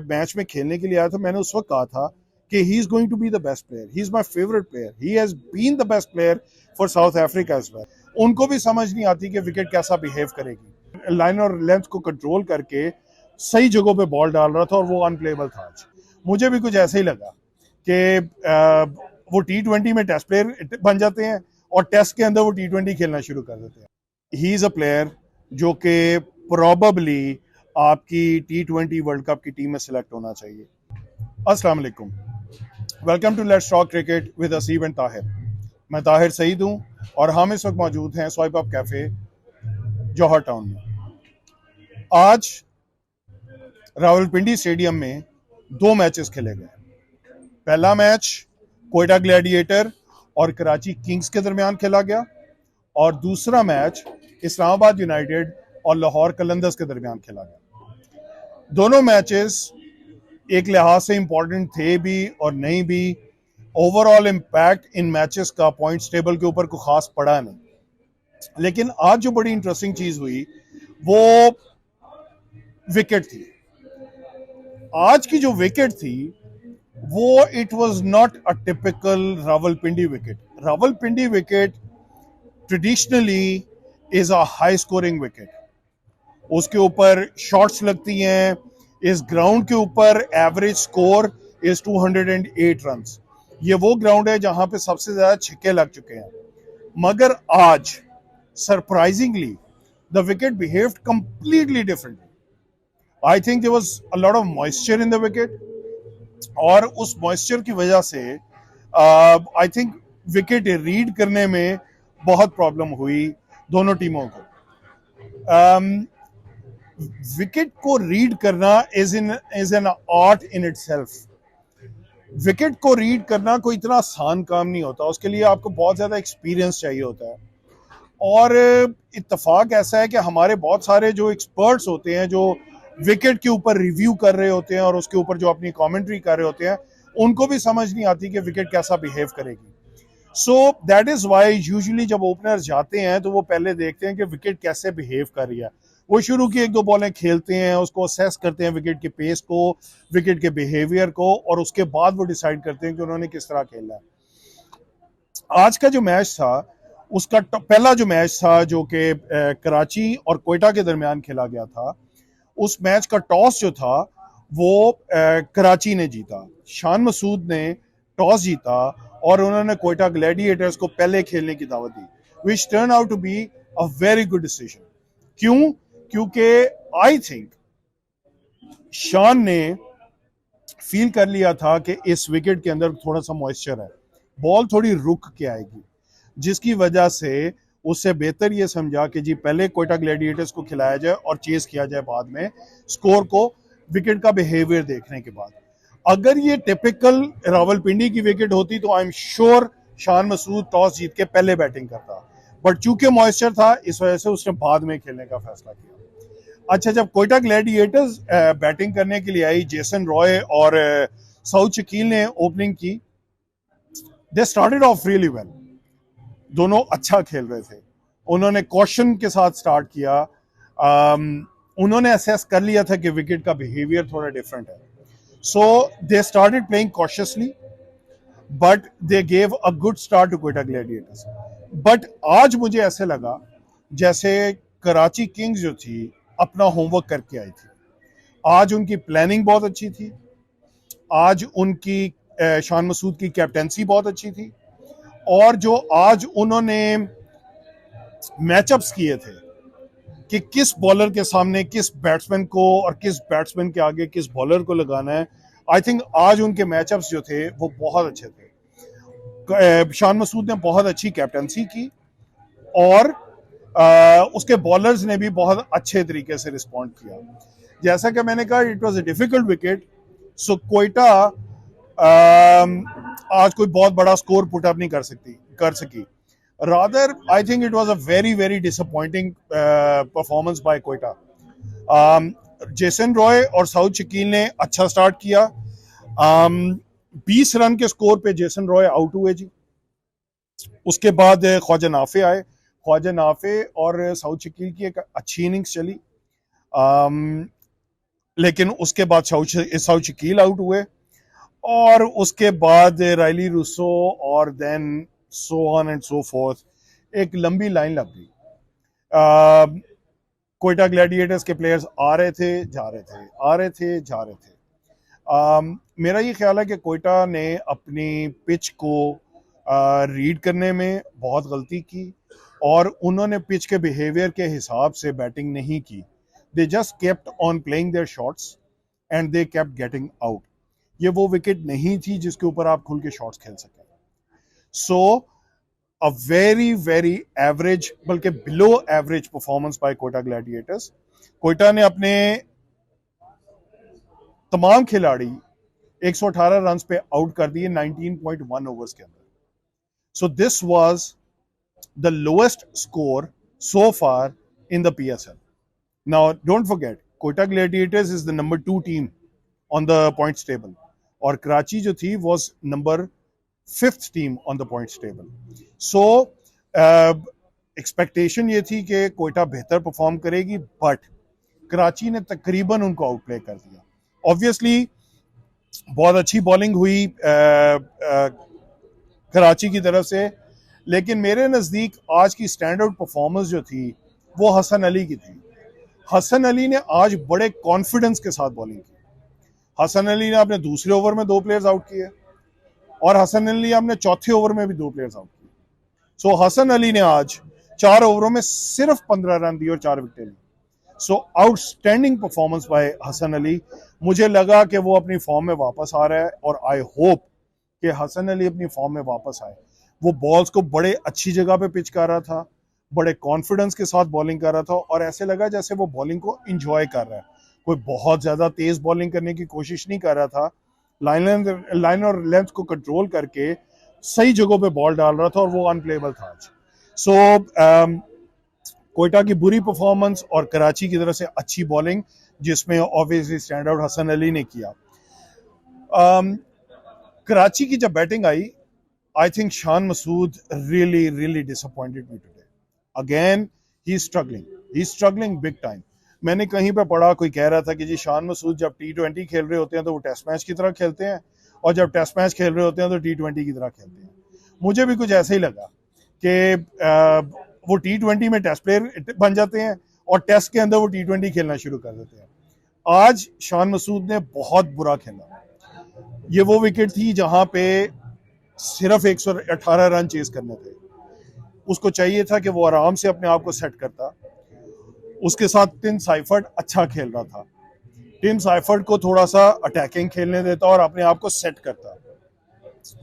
Match में खेलने के लिए आया था, मैंने उस वक्त कहा था कि he is going to be the best player, he is my favourite player, he has been the best player for South Africa as well. उनको भी समझ नहीं आती कि विकेट कैसा बिहेव करेगी, लाइन और लेंथ को कंट्रोल करके सही जगहों पे बॉल डाल रहा था और वो अनप्लेबल था आज। मुझे भी कुछ ऐसे ही लगा कि वो T20 में टेस्ट प्लेयर बन जाते हैं और टेस्ट के अंदर वो T20 खेलना शुरू कर देते हैं। ही इज अ प्लेयर जो कि प्रोबेबली आपकी T20 वर्ल्ड कप की टीम में सिलेक्ट होना चाहिए। अस्सलाम वालेकुम, welcome to let's talk cricket with Asib and Tahir. मैं ताहिर सईद हूं और हम इस वक्त मौजूद हैं स्वाइप अप कैफे जौहर टाउन में। आज रावलपिंडी स्टेडियम में 2 मैचेस खेले गए। पहला मैच कोयटा ग्लैडिएटर और कराची किंग्स के दरमियान खेला गया और दूसरा मैच इस्लामाबाद यूनाइटेड और लाहौर कलंदर्स के दरमियान खेला गया। दोनों मैचेस एक लिहाज से इंपॉर्टेंट थे भी और नहीं भी। ओवरऑल इम्पैक्ट इन मैचेस का पॉइंट्स टेबल के ऊपर कोई खास पड़ा नहीं, लेकिन आज जो बड़ी इंटरेस्टिंग चीज हुई वो विकेट थी। आज की जो विकेट थी वो it was not a typical Rawalpindi wicket. Rawalpindi wicket traditionally is a high scoring wicket, उसके ऊपर शॉट्स लगती हैं। इस ग्राउंड के ऊपर एवरेज स्कोर इज 208 रन्स। ये वो ग्राउंड है जहां पे सबसे ज्यादा छक्के लग चुके हैं। मगर आज surprisingly the wicket behaved completely differently. I think there was a lot of moisture in the wicket और उस मॉइस्चर की वजह से आई थिंक विकेट रीड करने में बहुत प्रॉब्लम हुई दोनों टीमों को। विकेट को रीड करना is an art in itself. Wicket को रीड करना कोई इतना आसान काम नहीं होता, उसके लिए आपको बहुत ज्यादा एक्सपीरियंस चाहिए होता है। और इत्तेफाक ऐसा है कि हमारे बहुत सारे जो एक्सपर्ट्स होते हैं जो विकेट के ऊपर रिव्यू कर रहे होते हैं और उसके ऊपर जो अपनी कमेंट्री कर रहे होते हैं, उनको भी समझ नहीं आती कि विकेट कैसा बिहेव करेगी। So that is why usually जब ओपनर्स जाते हैं तो वो पहले देखते हैं कि विकेट कैसे बिहेव कर रही है। वो शुरू की 1-2 बॉलें खेलते हैं, उसको असेस करते हैं विकेट के पेस को, विकेट के बिहेवियर को, और उसके बाद वो डिसाइड करते हैं कि उन्होंने किस तरह खेलना है। आज का जो मैच था उसका पहला जो मैच था जो कि कराची और कोयटा के दरमियान खेला गया था, उस मैच का टॉस जो था वो कराची ने जीता। शान मसूद ने टॉस जीता और उन्होंने कोयटा ग्लैडिएटर्स को पहले खेलने की दावत दी, which turn out to be a very good decision. क्यों? क्योंकि आई थिंक शान ने फील कर लिया था कि इस विकेट के अंदर थोड़ा सा मॉइस्चर है, बॉल थोड़ी रुक के आएगी, जिसकी वजह से उससे बेहतर ये समझा कि जी पहले कोयटा ग्लैडिएटर्स को खिलाया जाए और चेस किया जाए बाद में स्कोर को, विकेट का बिहेवियर देखने के बाद। अगर ये टिपिकल रावलपिंडी की विकेट होती तो I am sure Shan Masood toss जीत के पहले बैटिंग करता, बट चूंकि मॉइस्चर था इस वजह से उसने बाद में खेलने का फैसला किया। अच्छा, जब कोयटा ग्लैडिएटर्स बैटिंग करने के लिए आई, जेसन रॉय और सऊद शकील ने ओपनिंग की। They started off really well, दोनों अच्छा खेल रहे थे। उन्होंने कॉशन के साथ स्टार्ट किया। उन्होंने असेस कर लिया था कि विकेट का बिहेवियर थोड़ा डिफरेंट है, so they started playing cautiously, but they gave a good start to Quetta gladiators. But आज मुझे ऐसे लगा जैसे कराची किंग्स जो थी अपना होमवर्क करके आई थी। आज उनकी प्लानिंग बहुत अच्छी थी, आज उनकी शान मसूद की कैप्टेंसी बहुत अच्छी थी, और जो आज उन्होंने मैचअप्स किए थे कि किस बॉलर के सामने किस बैट्समैन को और किस बैट्समैन के आगे किस बॉलर को लगाना है, आई थिंक आज उनके मैचअप्स जो थे वो बहुत अच्छे थे। शान मसूद ने बहुत अच्छी कैप्टेंसी की और उसके बॉलर्स ने भी बहुत अच्छे तरीके से रिस्पॉन्ड किया। जैसा कि मैंने कहा, it was a difficult wicket, so Quetta आज कोई बहुत बड़ा स्कोर पुट अप नहीं कर सकी। Rather I think it was a very very disappointing performance by Quetta. Jason Roy और सऊद शकील ने अच्छा स्टार्ट किया। 20 रन के स्कोर पे जेसन रॉय आउट हुए जी। उसके बाद ख्वाजा नाफे आए। ख्वाजा नाफे और सऊद शकील की एक अच्छी इनिंग्स चली। लेकिन उसके बाद साउथ शकील आउट हुए और उसके बाद रायली रूसो और then so on and so forth, एक लंबी लाइन लग गई। कोयटा ग्लैडिएटर्स के प्लेयर्स आ रहे थे, जा रहे थे, आ रहे थे, जा रहे थे। मेरा ये ख्याल है कि कोयटा ने अपनी पिच को रीड करने में बहुत गलती की और उन्होंने पिच के बिहेवियर के हिसाब से बैटिंग नहीं की। They just kept on playing their shots and they kept getting out. ये वो विकेट नहीं थी जिसके ऊपर आप खुल के शॉट्स खेल सकें। सो अ वेरी वेरी एवरेज, बल्कि below average performance by Quetta Gladiators. Quetta ने अपने तमाम खिलाड़ी 118 रन पे आउट कर दिए 19.1 ओवर्स के अंदर। सो this was the lowest score so far in the PSL. Now, don't forget, Quetta Gladiators is the number 2 team on the points table, और कराची जो थी was number 5th team on the points table. So, expectation ये थी कि कोयटा बेहतर perform करेगी, but Karachi ने तकरीबन उनको आउटप्ले कर दिया। ऑब्वियसली बहुत अच्छी बॉलिंग हुई कराची की तरफ से, लेकिन मेरे नज़दीक आज की स्टैंड आउट परफॉर्मेंस जो थी वो हसन अली की थी। हसन अली ने आज बड़े कॉन्फिडेंस के साथ बॉलिंग की। हसन अली ने अपने दूसरे ओवर में 2 प्लेयर्स आउट किए और हसन अली ने अपने चौथे ओवर में भी 2 प्लेयर्स आउट किए। सो हसन अली ने आज 4 ओवरों में सिर्फ 15 रन दिए और 4 विकेटें ली। So outstanding performance by Hasan Ali. मुझे लगा कि वो अपनी फॉर्म में वापस आ रहा है और आई होप कि हसन अली अपनी फॉर्म में वापस आए। वो बॉल्स को बड़े अच्छी जगह पे पिच कर रहा था, बड़े कॉन्फिडेंस के साथ बॉलिंग कर रहा था और ऐसे लगा जैसे वो बॉलिंग को इंजॉय कर रहा है। कोई बहुत ज्यादा तेज बॉलिंग करने की कोशिश नहीं कर रहा था, लाइन और लेंथ को कंट्रोल करके सही जगहों पे बॉल डाल रहा था और वो अनप्लेबल था आज। सो कोयटा की बुरी परफॉर्मेंस और कराची की तरफ से अच्छी बॉलिंग, जिसमें obviously stand out Hasan Ali ने किया। कराची की जब बैटिंग आई, I think Shan Masood really disappointed me today. Again, he's struggling big time. मैंने कहीं पे पढ़ा, कोई कह रहा था कि जी शान मसूद जब T20 खेल रहे होते हैं तो वो टेस्ट मैच की तरह खेलते हैं और जब टेस्ट मैच खेल रहे होते हैं तो T20 की तरह खेलते हैं। मुझे भी कुछ ऐसा ही लगा कि वो T20 में टेस्ट प्लेयर बन जाते हैं और टेस्ट के अंदर वो T20 खेलना शुरू कर देते हैं। आज शान मसूद ने बहुत बुरा खेला। ये वो विकेट थी जहां पे सिर्फ 118 रन चेज करने थे। उसको चाहिए था कि वो आराम से अपने आप को सेट करता। उसके साथ टिम साइफर्ट अच्छा खेल रहा था, टिम साइफर्ट को थोड़ा सा अटैकिंग खेलने देता और अपने आप को सेट करता,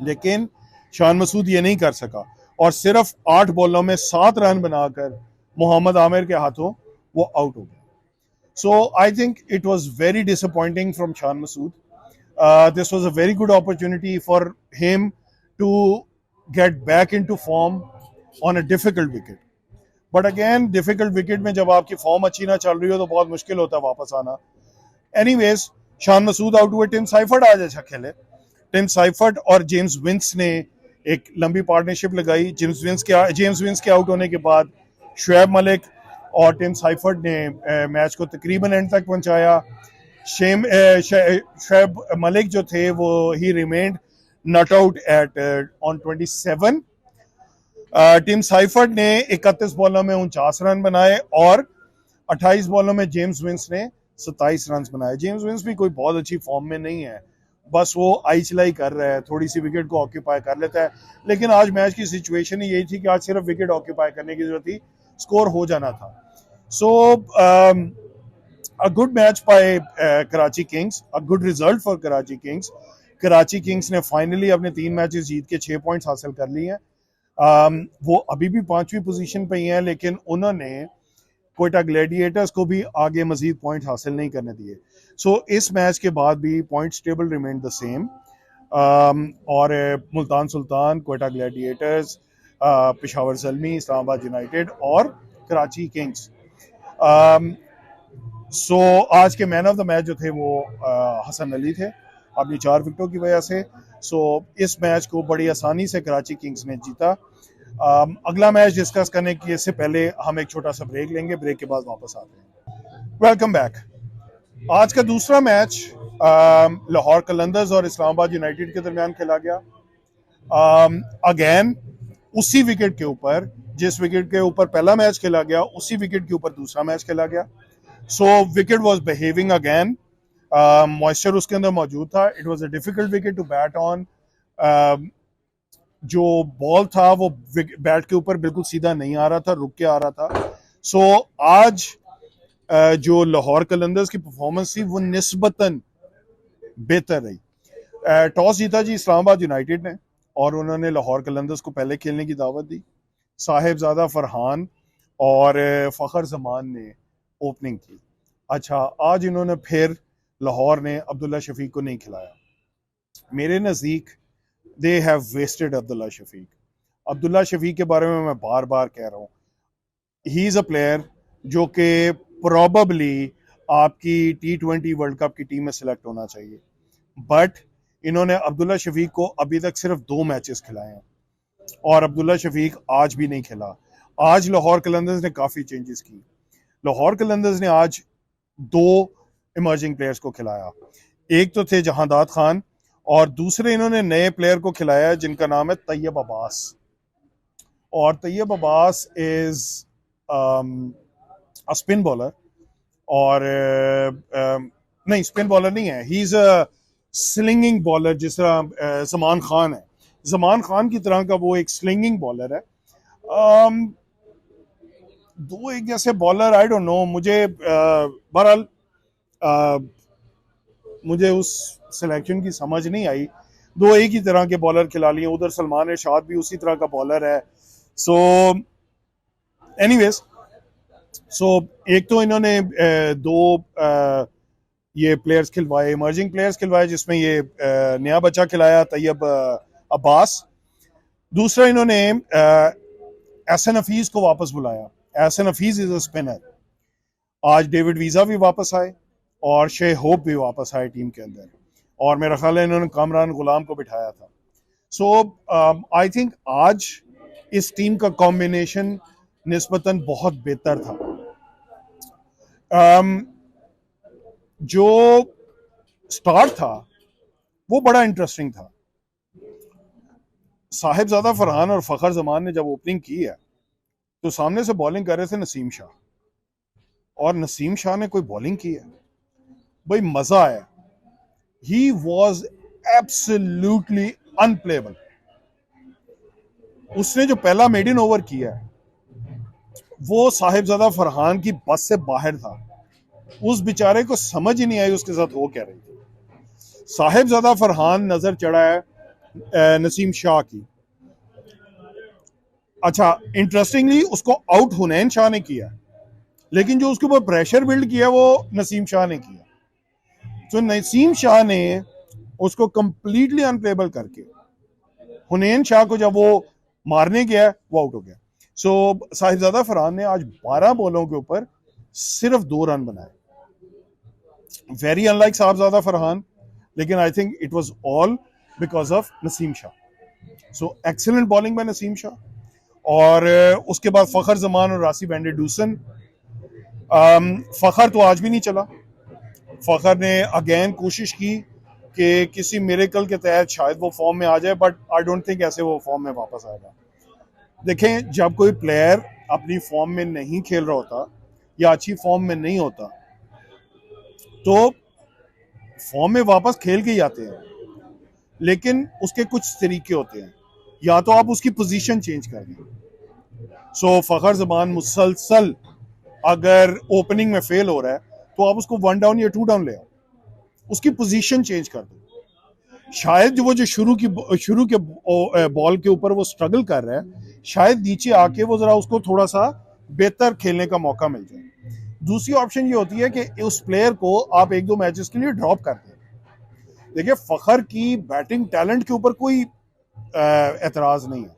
लेकिन शान मसूद ये नहीं कर सका और सिर्फ 8 बॉलों में 7 रन बनाकर मोहम्मद आमिर के हाथों वो आउट हो गया। So I think it was very disappointing from Shan Masood. This was a very good opportunity for him to get back into form on a difficult wicket. But again, difficult wicket में जब आपकी form अच्छी ना चल रही हो तो बहुत मुश्किल होता है वापस आना. Anyways, शान मसूद आउट हुए, टिम साइफर्ट आज अच्छा खेले. टिम साइफर्ट और जेम्स विंस ने एक लंबी पार्टनरशिप लगाई. जेम्स विंस के आउट होने के बाद शुएब मलिक और टिम साइफर्ट ने मैच को तकरीबन एंड तक पहुंचाया. शुएब मलिक जो थे वो ही remained not out at on 27. Tim Seifert ने 31 बॉलों में 49 रन बनाए और 28 बॉलों में जेम्स विंस ने 27 रन बनाए. जेम्स विंस भी कोई बहुत अच्छी फॉर्म में नहीं है, बस वो आई चलाई कर रहा है, थोड़ी सी विकेट को ऑक्यूपाई कर लेता है. लेकिन आज मैच की सिचुएशन ही यही थी कि आज सिर्फ विकेट ऑक्यूपाई करने की जरूरत थी, स्कोर हो जाना था. सो a good match by Karachi Kings, a good result for Karachi Kings. Karachi Kings ने फाइनली अपने 3 मैचेस जीत के 6 पॉइंट्स हासिल कर लिए हैं. वो अभी भी 5वीं पोजीशन पे ही हैं, लेकिन उन्होंने कोयटा ग्लैडिएटर्स को भी आगे मजीद पॉइंट हासिल नहीं करने दिए. सो इस मैच के बाद भी points table remain the same और मुल्तान सुल्तान, कोयटा ग्लैडिएटर्स, पेशावर ज़ल्मी, इस्लामाबाद यूनाइटेड और कराची किंग्स. सो आज के मैन ऑफ द मैच जो थे वो हसन अली थे अपनी 4 विकेटों की वजह से. सो इस मैच को बड़ी आसानी से कराची किंग्स ने जीता. अगला मैच डिस्कस करने की इससे पहले हम एक छोटा सा ब्रेक लेंगे. ब्रेक के बाद वापस आते हैं. Welcome back. आज का दूसरा मैच लाहौर कलंदर्स और इस्लामाबाद यूनाइटेड के दरमियान खेला गया। अगेन उसी विकेट के ऊपर, जिस विकेट के ऊपर पहला मैच खेला गया, उसी विकेट के ऊपर दूसरा मैच खेला गया। So wicket was behaving again, moisture उसके अंदर मौजूद था। It was a difficult wicket to bat on. जो बॉल था वो बैट के ऊपर बिल्कुल सीधा नहीं आ रहा था, रुक के आ रहा था। सो आज जो लाहौर कलंदर्स की परफॉर्मेंस थी वो निस्बतन बेहतर रही। टॉस जीता जी इस्लामाबाद यूनाइटेड ने और उन्होंने लाहौर कलंदर्स को पहले खेलने की दावत दी। साहिबजादा फरहान और फ़खर जमान ने ओपनिंग की। अच्छा, आज इन्होंने फिर लाहौर ने अब्दुल्ला शफीक को नहीं खिलाया। मेरे नज़दीक they have wasted Abdullah Shafique. Abdullah Shafique के बारे में मैं बार बार कह रहा हूँ, ही इज़ अ प्लेयर जो कि प्रॉबली आपकी T20 वर्ल्ड कप की टीम में सिलेक्ट होना चाहिए, बट इन्होंने अब्दुल्ला शफीक को अभी तक सिर्फ 2 मैचेस खिलाए हैं और अब्दुल्ला शफीक आज भी नहीं खेला। आज लाहौर कलंदर्स ने काफ़ी चेंजेस की। लाहौर कलंदर्स ने आज 2 इमर्जिंग प्लेयर्स को खिलाया। एक तो थे जहांदाद खान और दूसरे इन्होंने नए प्लेयर को खिलाया जिनका नाम है तैयब अब्बास। और Tayyab Abbas is spin bowler और नहीं, स्पिन बॉलर नहीं है, he is a slinging bowler, जिस तरह जमान खान है। जमान खान की तरह का वो एक स्लिंगिंग बॉलर है। दो एक जैसे बॉलर, आई डोंट नो, मुझे बहरहाल मुझे उस सिलेक्शन की समझ नहीं आई। 2 एक ही तरह के बॉलर खिला लिए। उधर सलमान इरशाद भी उसी तरह का बॉलर है। सो एनीवेज, सो एक तो इन्होंने 2 ये प्लेयर्स खिलवाए, इमर्जिंग प्लेयर्स खिलवाए, जिसमें ये नया बच्चा खिलाया तैयब अब्बास। दूसरा इन्होंने एहसन हफीज को वापस बुलाया। Ehsan Hafeez is a spinner. आज डेविड वीजा भी वापस आए और शे होप भी वापस आए टीम के अंदर, और मेरा ख्याल है इन्होंने कामरान गुलाम को बिठाया था। सो आई थिंक आज इस टीम का कॉम्बिनेशन निस्बतन बहुत बेहतर था। जो स्टार्ट था वो बड़ा इंटरेस्टिंग था। साहिबजादा फरहान और फ़खर जमान ने जब ओपनिंग की है तो सामने से बॉलिंग कर रहे थे नसीम शाह, और नसीम शाह ने कोई बॉलिंग की है, भाई मजा आया। He was absolutely unplayable. उसने जो पहला मेडन ओवर किया वो साहिबजादा फरहान की बस से बाहर था। उस बेचारे को समझ ही नहीं आई उसके साथ हो क्या रही थी। साहिबजादा फरहान नजर चढ़ा है नसीम शाह की। अच्छा, इंटरेस्टिंगली उसको आउट हुनैन शाह ने किया, लेकिन जो उसके ऊपर प्रेशर बिल्ड किया वो नसीम शाह ने किया। तो नसीम शाह ने उसको कंप्लीटली अनप्लेबल करके हुनैन शाह को जब वो मारने गया वो आउट हो गया। सो साहिबजादा फरहान ने आज 12 बॉलों के ऊपर सिर्फ 2 रन बनाए। वेरी अनलाइक साहिबजादा फरहान, लेकिन I think it was all because of Naseem Shah. So excellent bowling bye Naseem Shah. और उसके बाद फ़खर जमान और रासिब एंडरडूसन। फ़खर तो आज भी नहीं चला। फ़खर ने अगेन कोशिश की कि किसी मिरेकल के तहत शायद वो फॉर्म में आ जाए, बट आई डोंट थिंक ऐसे वो फॉर्म में वापस आएगा। देखें, जब कोई प्लेयर अपनी फॉर्म में नहीं खेल रहा होता या अच्छी फॉर्म में नहीं होता तो फॉर्म में वापस खेल के ही आते हैं, लेकिन उसके कुछ तरीके होते हैं। या तो आप उसकी पोजीशन चेंज कर दें। सो फ़खर जमान मुसलसल अगर ओपनिंग में फेल हो रहा है तो आप उसको 1 डाउन या 2 डाउन ले आओ, उसकी पोजीशन चेंज कर दो। शायद वो जो शुरू के बॉल के ऊपर वो स्ट्रगल कर रहा है, शायद नीचे आके वो जरा उसको थोड़ा सा बेहतर खेलने का मौका मिल जाए। दूसरी ऑप्शन ये होती है कि उस प्लेयर को आप 1-2 मैचेस के लिए ड्रॉप कर दें। देखिए, फ़खर की बैटिंग टैलेंट के ऊपर कोई एतराज नहीं है,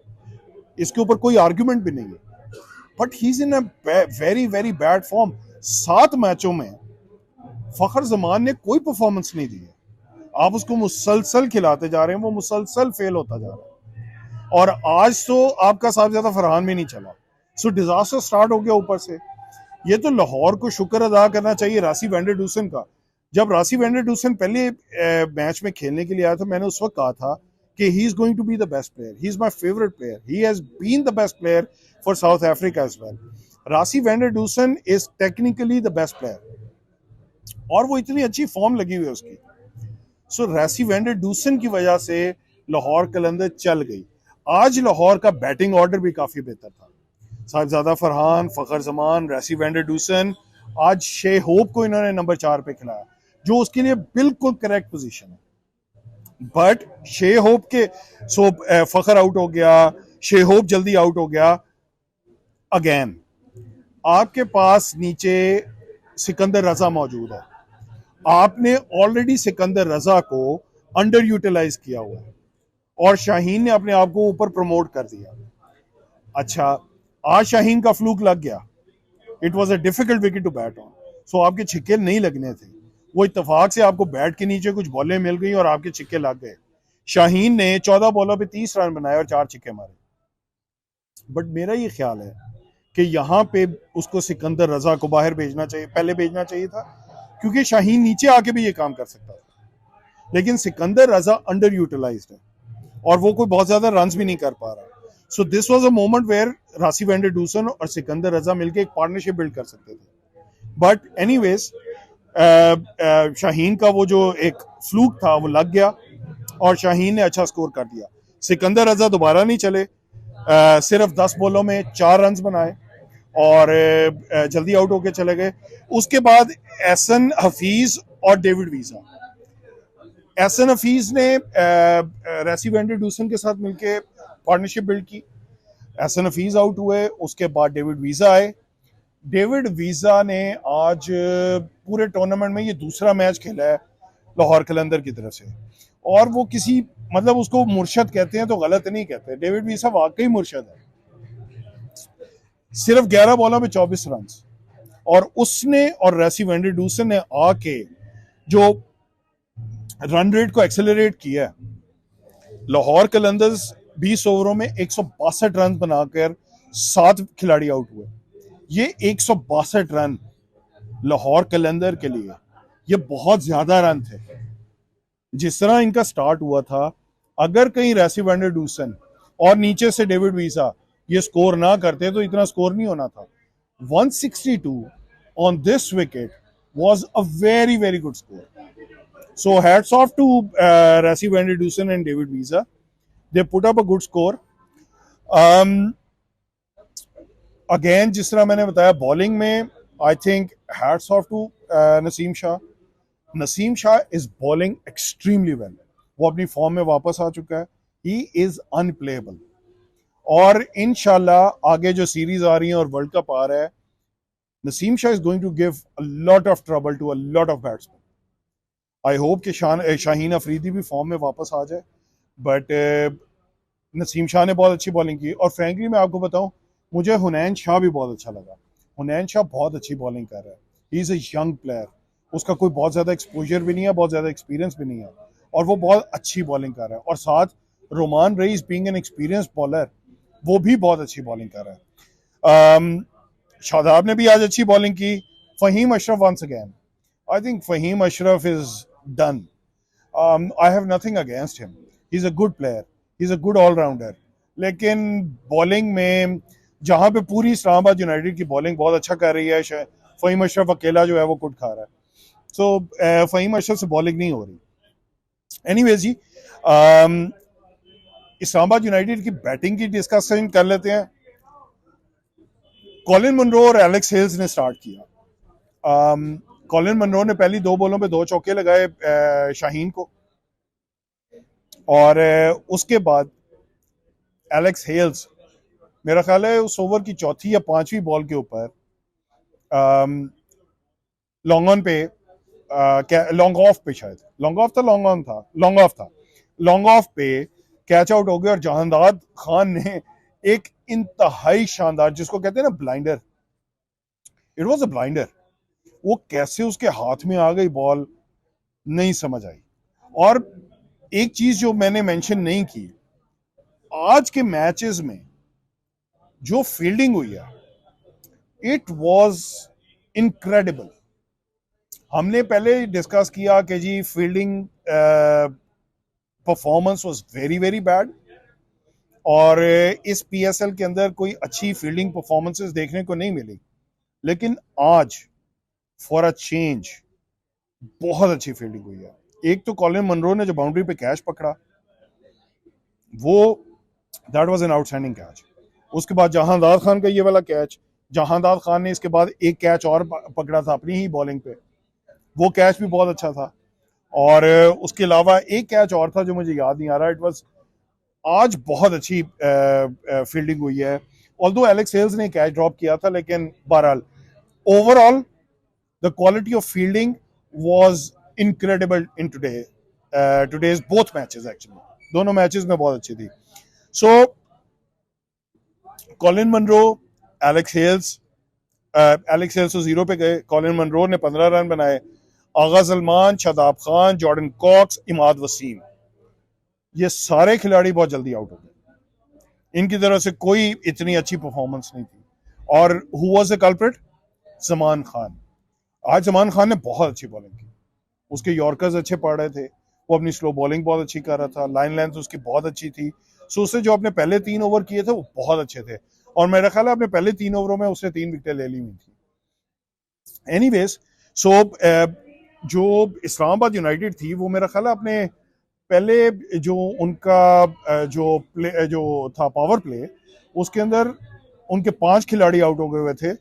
इसके ऊपर कोई आर्ग्यूमेंट भी नहीं है, but he is in a very very bad form. 7 मैचों में फ़खर जमान ने कोई परफॉर्मेंस नहीं दी है। आप उसको मुसलसल खिलाते जा रहे हैं, वो मुसलसल फेल होता जा रहा है। और आज तो आपका साहिबजादा फरहान में नहीं चला। सो डिजास्टर स्टार्ट हो गया ऊपर से। ये तो लाहौर को शुक्र अदा करना चाहिए रासिब एंडरडूसन का, जब रासी वेंडरडूसन पहले मैच में खेलने के लिए आया था, मैंने उस वक्त कहा था कि he is going to be the best player, he is my favourite player, he has been the best player for South Africa as well. Rassie van der Dussen is technically the best player और वो इतनी अच्छी form लगी हुई है उसकी। सो रासी वेंडरडूसन की वजह से लाहौर कलंदर चल गई। आज लाहौर का बैटिंग ऑर्डर भी काफी बेहतर था। साहिबजादा फरहान, फखर जमान, रासी वेंडरडूसन, आज शे होप को इन्होंने नंबर 4 पे खिलाया, जो उसके लिए बिल्कुल करेक्ट पोजीशन है। बट शे होप के फखर आउट हो गया, शे होप जल्दी आउट हो गया। अगेन आपके पास नीचे सिकंदर रजा मौजूद है, आपने ऑलरेडी सिकंदर रजा को अंडर यूटिलाइज किया हुआ है और शाहीन ने अपने आप को ऊपर प्रमोट कर दिया। अच्छा, आज शाहीन का फ्लूक लग गया, it was a difficult wicket to bat on, so आपके छिक्के नहीं लगने थे, वो इत्तेफाक से आपको बैट के नीचे कुछ बॉलें मिल गई और आपके छिक्के लग गए। शाहीन ने 14 बॉलों पे 30 रन बनाए और 4 छिक्के मारे। बट मेरा ये ख्याल है कि यहाँ पे उसको सिकंदर रजा को बाहर भेजना चाहिए, पहले भेजना चाहिए था, क्योंकि शाहीन नीचे आके भी ये काम कर सकता था। लेकिन सिकंदर रजा अंडर यूटिलाइज्ड है और वो कोई बहुत ज्यादा रन भी नहीं कर पा रहा। So this was a moment where Rassie van der Dussen और सिकंदर रजा मिलकर एक पार्टनरशिप बिल्ड कर सकते थे। बट एनीवेज शाहीन का वो जो एक फ्लूक था वो लग गया और शाहीन ने अच्छा स्कोर कर दिया। सिकंदर रजा दोबारा नहीं चले, सिर्फ 10 बॉलों में 4 रन बनाए और जल्दी आउट होके चले गए। उसके बाद एहसन हफीज और डेविड वीजा, एहसन हफीज ने रासी वेंडरडूसन के साथ मिलकर पार्टनरशिप बिल्ड की। एहसन हफीज आउट हुए, उसके बाद डेविड वीजा आए। डेविड वीजा ने आज पूरे टूर्नामेंट में ये दूसरा मैच खेला है लाहौर कलंदर की तरफ से, और वो किसी मतलब उसको मुर्शद कहते हैं तो गलत नहीं कहते, डेविड वीजा वाकई मुर्शद है। सिर्फ 11 बॉलों में 24 रन, और उसने और रासी वेंडरडूसन ने आके जो रन रेट को एक्सेलरेट किया है। लाहौर कलंदर्स 20 ओवरों में 162 रन बनाकर 7 खिलाड़ी आउट हुए। ये 162 रन लाहौर कलंदर के लिए ये बहुत ज्यादा रन थे। जिस तरह इनका स्टार्ट हुआ था, अगर कहीं रासी वेंडरडूसन और नीचे से डेविड वीजा ये स्कोर ना करते तो इतना स्कोर नहीं होना था। 162 on this wicket was a very very good score. So hats off to Rassi Van-der-Dusen and David Wiese. They put up a good score. Again, जिस तरह मैंने बताया बॉलिंग में, I think hats off to Naseem Shah. Naseem Shah is bowling extremely well. वो अपनी form में वापस आ चुका है. He is unplayable. और इंशाल्लाह आगे जो सीरीज आ रही है और वर्ल्ड कप आ रहा है, Naseem Shah is going to give a lot of trouble to a lot of batsmen. I hope कि शाहीन अफरीदी भी फॉर्म में वापस आ जाए. बट नसीम शाह ने बहुत अच्छी बॉलिंग की. और फ्रैंकली मैं आपको बताऊं, मुझे हुनैन शाह भी बहुत अच्छा लगा. हुनैन शाह बहुत अच्छी बॉलिंग कर रहा है. He is a young player. उसका कोई बहुत ज़्यादा एक्सपोजर भी नहीं है, बहुत ज़्यादा एक्सपीरियंस भी नहीं है, और वो बहुत अच्छी बॉलिंग कर रहा है. और साथ Romaan Raees being an experience bowler, वो भी बहुत अच्छी बॉलिंग कर रहा है. शादाब ने भी आज अच्छी बॉलिंग की. Faheem Ashraf once again, I think Faheem Ashraf is done. I have nothing against him. He is a good player, he is a good allrounder. लेकिन बॉलिंग में जहाँ पे पूरी इस्लामाबाद यूनाइटेड की बॉलिंग बहुत अच्छा कर रही है, फ़हीम अशरफ अकेला जो है वो कुट खा रहा है. सो फ़हीम अशरफ से बॉलिंग नहीं हो रही. एनीवेज जी, इस्लामाबाद यूनाइटेड की बैटिंग की डिस्कशन कर लेते हैं. कॉलिन मुनरो और एलेक्स हेल्स ने स्टार्ट किया. कॉलिन मुनरो ने पहली 2 बॉलों पे 2 चौके लगाए शाहीन को, और उसके बाद एलेक्स हेल्स मेरा ख्याल है उस ओवर की चौथी या 5वीं बॉल के ऊपर लॉन्ग ऑन पे, लॉन्ग ऑफ पे, शायद लॉन्ग ऑफ था, लॉन्ग ऑन था, लॉन्ग ऑफ था, लॉन्ग ऑफ पे कैच आउट हो गया. और जहांदाद खान ने एक इंतहाई शानदार, जिसको कहते हैं ना blinder, it was a blinder. वो कैसे उसके हाथ में आ गई बॉल नहीं समझ आई. और एक चीज जो मैंने मेंशन नहीं की, आज के मैचेस में जो फील्डिंग हुई है, इट वाज इनक्रेडिबल. हमने पहले डिस्कस किया कि जी fielding performance was very very bad, और इस पीएसएल के अंदर कोई अच्छी फील्डिंग परफॉर्मेंसेस देखने को नहीं मिली। लेकिन आज फॉर अ चेंज बहुत अच्छी फील्डिंग हुई है। एक तो कॉलिन मनरो ने जो बाउंड्री पे कैच पकड़ा, वो that was an outstanding catch. उसके बाद जहांदार खान का ये वाला कैच, जहांदार खान ने इसके बाद एक कैच और पकड़ा था अपनी ही बॉलिंग पे, वो कैच भी बहुत अच्छा था। और उसके अलावा एक कैच और था जो मुझे याद नहीं आ रहा। इट वाज आज बहुत अच्छी फील्डिंग हुई है। ऑल्दो एलेक्स हेल्स ने कैच ड्रॉप किया था, लेकिन बहरहाल overall the quality of fielding was incredible in today's both matches. Actually दोनों मैचेस में बहुत अच्छी थी। So Colin Munro, Alex Hales, Alex Hales तो 0 पे गए, कॉलिन मनरो ने 15 रन बनाए, आगा सलमान, शादाब खान, जॉर्डन कॉक्स, इमाद वसीम, ये सारे खिलाड़ी बहुत जल्दी आउट हो गए। इनकी तरफ से कोई इतनी अच्छी परफॉर्मेंस नहीं थी। और who was the culprit? Zaman Khan. आज जमान खान ने बहुत अच्छी बॉलिंग की, उसके यॉर्कर्स अच्छे पड़ रहे थे, वो अपनी स्लो बॉलिंग बहुत अच्छी कर रहा था, लाइन लेंथ उसकी बहुत अच्छी थी। सो उससे जो अपने पहले 3 ओवर किए थे वो बहुत अच्छे थे, और मेरा ख्याल है अपने पहले 3 ओवरों में उसने 3 विकेटें ले ली हुई थी। एनीवेज, सो जो इस्लामाबाद यूनाइटेड थी वो मेरा ख्याल है अपने पहले जो उनका जो था पावर प्ले, उसके अंदर उनके 5 खिलाड़ी आउट हो गए हुए थे,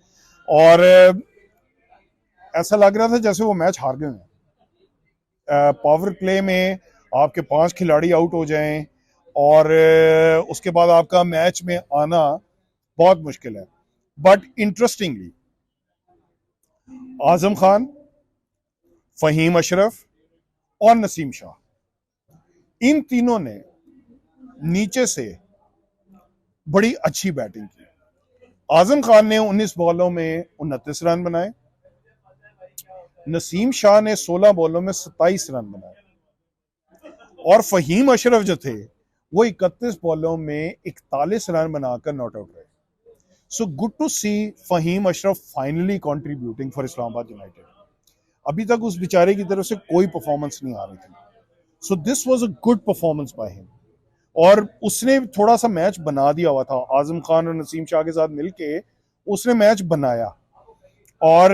और ऐसा लग रहा था जैसे वो मैच हार गए हैं। पावर प्ले में आपके 5 खिलाड़ी आउट हो जाएं और उसके बाद आपका मैच में आना बहुत मुश्किल है। बट इंटरेस्टिंगली आजम खान, फहीम अशरफ और नसीम शाह, इन तीनों ने नीचे से बड़ी अच्छी बैटिंग की। आजम खान ने 19 बॉलों में 29 रन बनाए, नसीम शाह ने 16 बॉलों में 27 रन बनाए, और फहीम अशरफ जो थे वो 31 बॉलों में 41 रन बनाकर नॉट आउट रहे। So good to see Faheem Ashraf finally contributing for Islamabad United. अभी तक उस बेचारे की तरफ से कोई परफॉर्मेंस नहीं आ रही थी। सो this was a good performance by him, और उसने थोड़ा सा मैच बना दिया हुआ था। आजम खान और नसीम शाह के साथ मिलके उसने मैच बनाया, और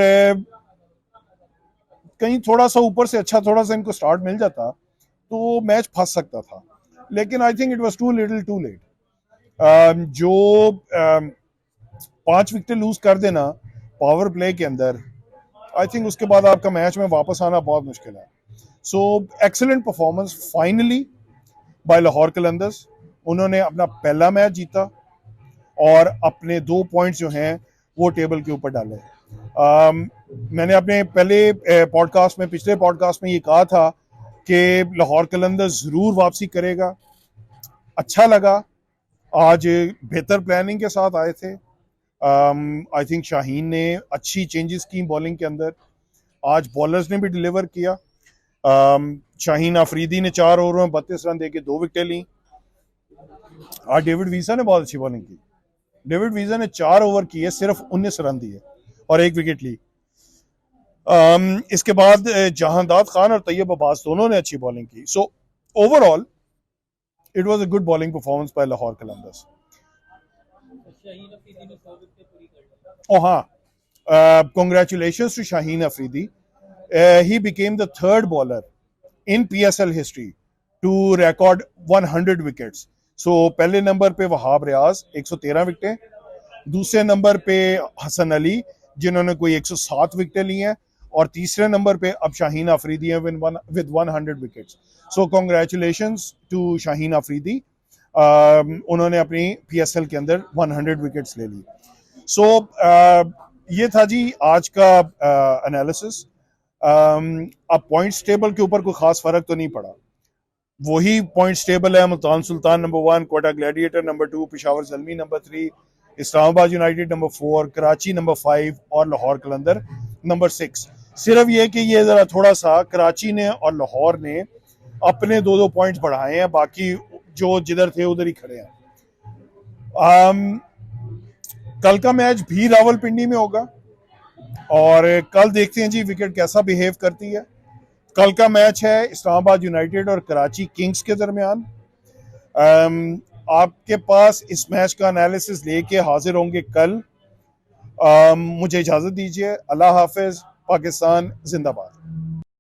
कहीं थोड़ा सा ऊपर से अच्छा थोड़ा सा इनको स्टार्ट मिल जाता तो मैच फंस सकता था, लेकिन I think it was too little too late. जो 5 विकेट लूज कर देना पावर प्ले के अंदर, आई थिंक उसके बाद आपका मैच में वापस आना बहुत मुश्किल है। So excellent performance finally by Lahore Qalandars. उन्होंने अपना पहला मैच जीता और अपने 2 पॉइंट्स जो हैं वो टेबल के ऊपर डाले। मैंने अपने पहले पॉडकास्ट में, पिछले पॉडकास्ट में ये कहा था कि लाहौर कलंदर्स जरूर वापसी करेगा। अच्छा लगा, आज बेहतर प्लानिंग के साथ आए थे। आई थिंक शाहीन ने अच्छी चेंजेस की बॉलिंग के अंदर, आज बॉलर्स ने भी डिलीवर किया। शाहीन अफरीदी ने 4 ओवरों में 32 रन देके 2 विकेटें ली। आज डेविड वीजा ने बहुत अच्छी बॉलिंग की। डेविड वीजा ने 4 ओवर किए, सिर्फ 19 रन दिए और 1 विकेट ली। इसके बाद जहांदाद खान और तैयब अब्बास दोनों ने अच्छी बॉलिंग की। So overall it was a good bowling performance by Lahore Qalandars. Oh हाँ, congratulations to Shaheen Afridi. He became the 3rd bowler in PSL history to record 100 wickets. So पहले नंबर पे वहाब रियाज 113 विकेटें, दूसरे नंबर पे हसन अली जिन्होंने कोई 107 विकेटें ली हैं, और तीसरे नंबर पे अब शाहीन अफरीदी है with 100 wickets. So congratulations to Shaheen Afridi. उन्होंने अपनी पीएसएल के अंदर 100 विकेट्स ले ली। सो ये था जी आज का एनालिसिस। अब पॉइंट्स टेबल के ऊपर कोई खास फर्क तो नहीं पड़ा, वही पॉइंट्स टेबल है। Multan Sultan number 1, Quetta gladiator number 2, Peshawar Zalmi number 3, Islamabad united number 4, Karachi number 5 और लाहौर कलंदर नंबर 6। सिर्फ ये कि ये जरा थोड़ा सा कराची ने और लाहौर ने अपने 2-2 पॉइंट्स बढ़ाए हैं, बाकी जो जिधर थे उधर ही खड़े हैं। कल का मैच भी रावलपिंडी में होगा। और कल देखते हैं जी विकेट कैसा बिहेव करती है। कल का मैच है इस्लामाबाद यूनाइटेड और कराची किंग्स के दरमियान। आपके पास इस मैच का एनालिसिस लेके हाजिर होंगे कल। मुझे इजाजत दीजिए। अल्लाह हाफिज। पाकिस्तान जिंदाबाद।